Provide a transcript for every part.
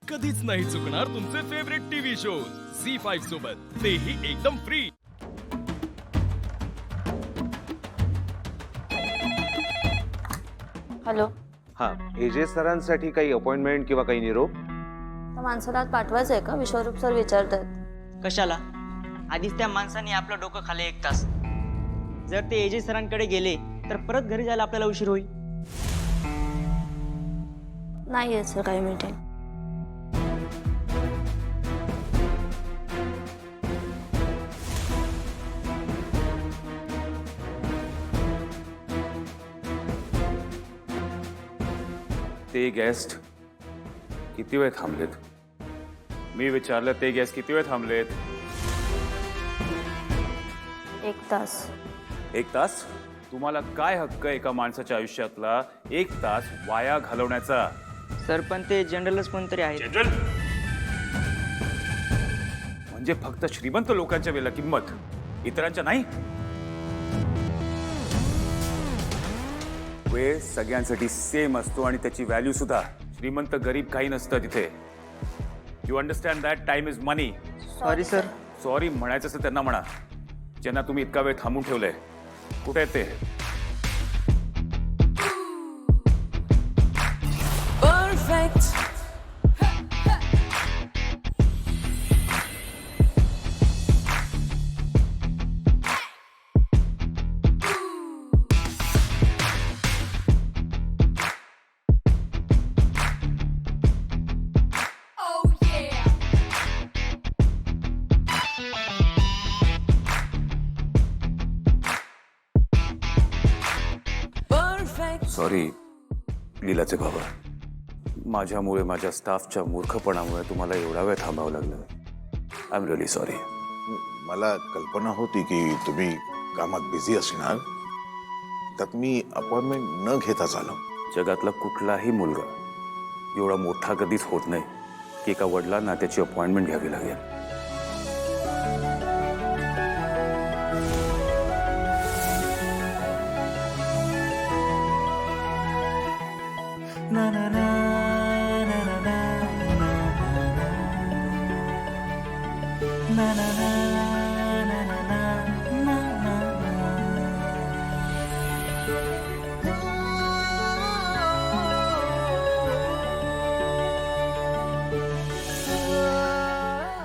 कधीच नाही चुकणार तुमचे फेवरेट टीव्ही शोज झी5 सोबत, तेही एकदम फ्री। हॅलो, हा, एजे सरांसाठी काही अपॉइंटमेंट किंवा काही निरोप? त्या माणसाला आज पाठवायचं आहे का? विश्वरूप सर विचारतात। कशाला? आधीच त्या माणसाने आपलं डोकं खाल्लं 1 तास। जर ते एजे सरांकडे गेले तर परत घरी जायला आपल्याला उशीर होईल। नाही आहे सर काही मीटिंग। ते गेस्ट किती वेळ थांबलेत? मी विचारलं, ते गेस्ट किती वेळ थांबलेत? 1 तास। 1 तास? तुम्हाला काय हक्क एका माणसाच्या आयुष्यातला 1 तास वाया घालवण्याचा? सर पण ते जनरलच कोणतरी आहेत। जनरल म्हणजे फक्त श्रीमंत लोकांच्या वेळेला किंमत, इतरांच्या नाही? वेळ सगळ्यांसाठी सेम असतो आणि त्याची व्हॅल्यू सुद्धा। श्रीमंत गरीब काही नसतं तिथे। You understand that time is money. Sorry sir. Sorry म्हणायचं असेल त्यांना म्हणा, ज्यांना तुम्ही इतका वेळ थांबून ठेवलंय। कुठे आहेत ते? Perfect. Oh yeah. Perfect. Sorry लीलाचे बाबा, माझ्यामुळे, माझ्या स्टाफच्या मूर्खपणामुळे तुम्हाला एवढा वेळ थांबावं लागलं। I am really sorry. मला कल्पना होती की तुम्ही कामात बिझी असणार, त्यात मी अपॉइंटमेंट न घेता झालो। जगातला कुठलाही मुलगा एवढा मोठा कधीच होत नाही की एका वडिलांना त्याची अपॉइंटमेंट घ्यावी लागेल।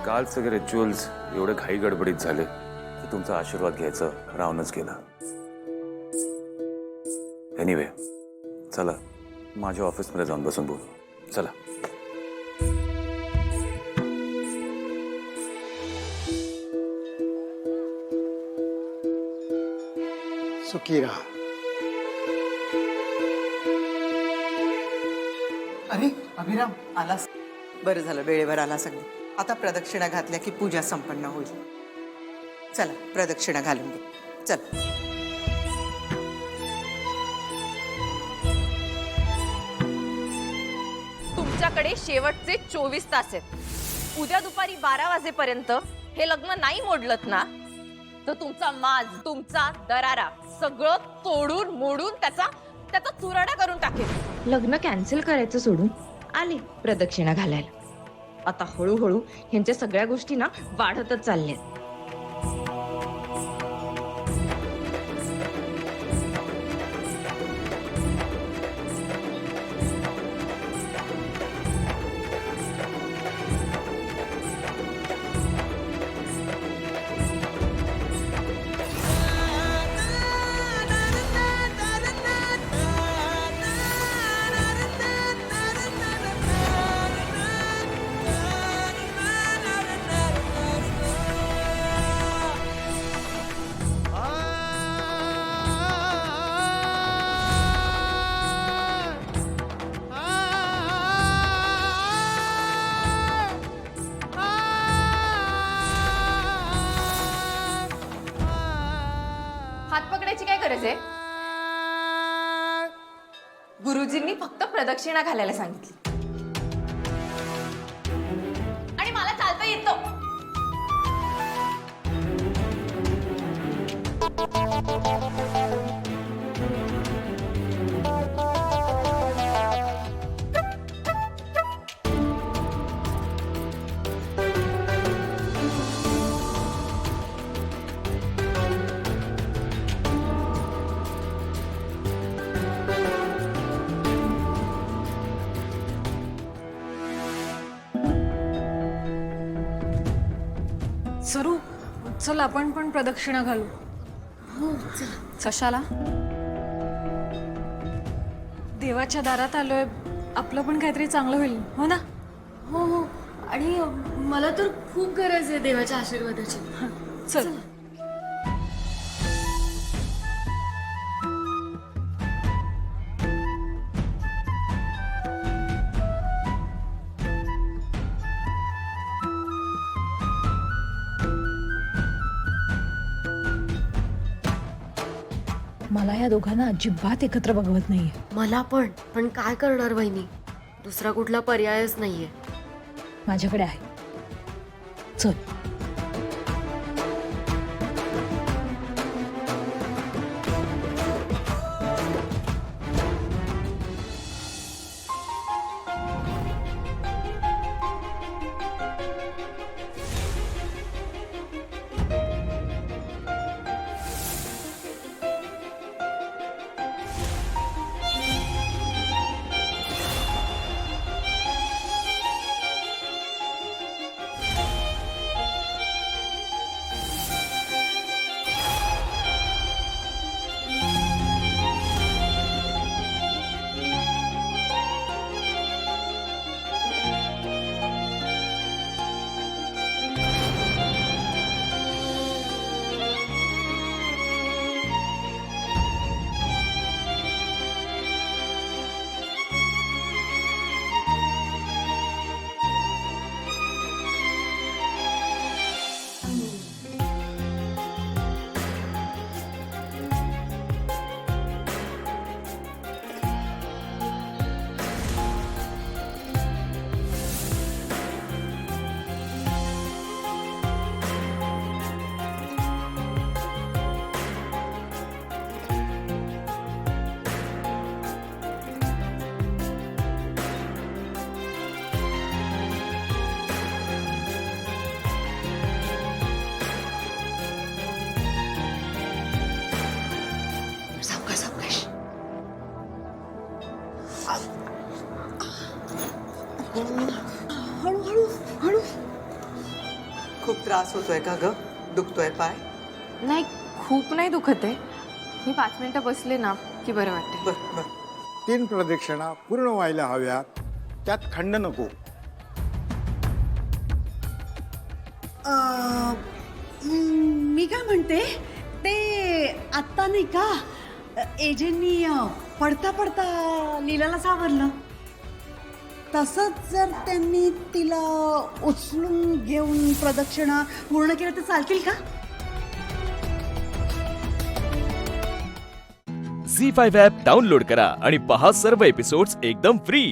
काल सगळे रिच्युअल्स एवढे घाई गडबडीत झाले की तुमचा आशीर्वाद घ्यायचं राहूनच गेला। एनिवे, चला माझ्या ऑफिसमध्ये जाऊन बसून बोलू। चला। सुखी राहा। अरे अभिराम आलास? बरं झालं, वेळेवर आला सगळं। आता प्रदक्षिणा घातल्या की पूजा संपन्न होईल। चला प्रदक्षिणा घालून घे, चल। तुमच्याकडे शेवटचे 24 तास आहेत। उद्या दुपारी 12 वाजेपर्यंत हे लग्न नाही मोडलत ना, तर तुमचा माज, तुमचा दरारा सगळं तोडून मोडून त्याचा चुराडा करून टाकेल। लग्न कॅन्सल करायचं सोडून आले प्रदक्षिणा घालायला। आता हळूहळू ह्यांच्या सगळ्या गोष्टी ना वाढतच चालल्यात। हात पकडायची काय गरज आहे? गुरुजींनी फक्त प्रदक्षिणा घालायला सांगितली आणि मला चालता येतं। सरू चल आपण पण प्रदक्षिणा घालू. कशाला? देवाच्या दारात आलोय, आपलं पण काहीतरी चांगलं होईल, हो ना? हो हो, आणि मला तर खूप गरज आहे देवाच्या आशीर्वादाची. चल. मला या दोघांना अजिबात एकत्र बघवत नाहीये. मला पण काय करणार वहिनी, दुसरा कुठला पर्यायच नाहीये. माझ्याकडे आहे. चल. हळूहळू हळू. खूप त्रास होतोय का ग? दुखतोय पाय? नाही, खूप नाही दुखत आहे. मी 5 मिनिटं बसले ना की बरं वाटतं. बर बर. 3 प्रदक्षिणा पूर्ण व्हायला हव्यात, त्यात खंड नको. मी काय म्हणते, ते आत्ता नाही का एजेंनी पडता पडता लीलाला सावरलं, तसंच जर त्यांनी तिला उचलून घेऊन प्रदक्षिणा पूर्ण केलं तर चालतील का? झी 5 ॲप डाउनलोड करा आणि पहा सर्व एपिसोड्स एकदम फ्री.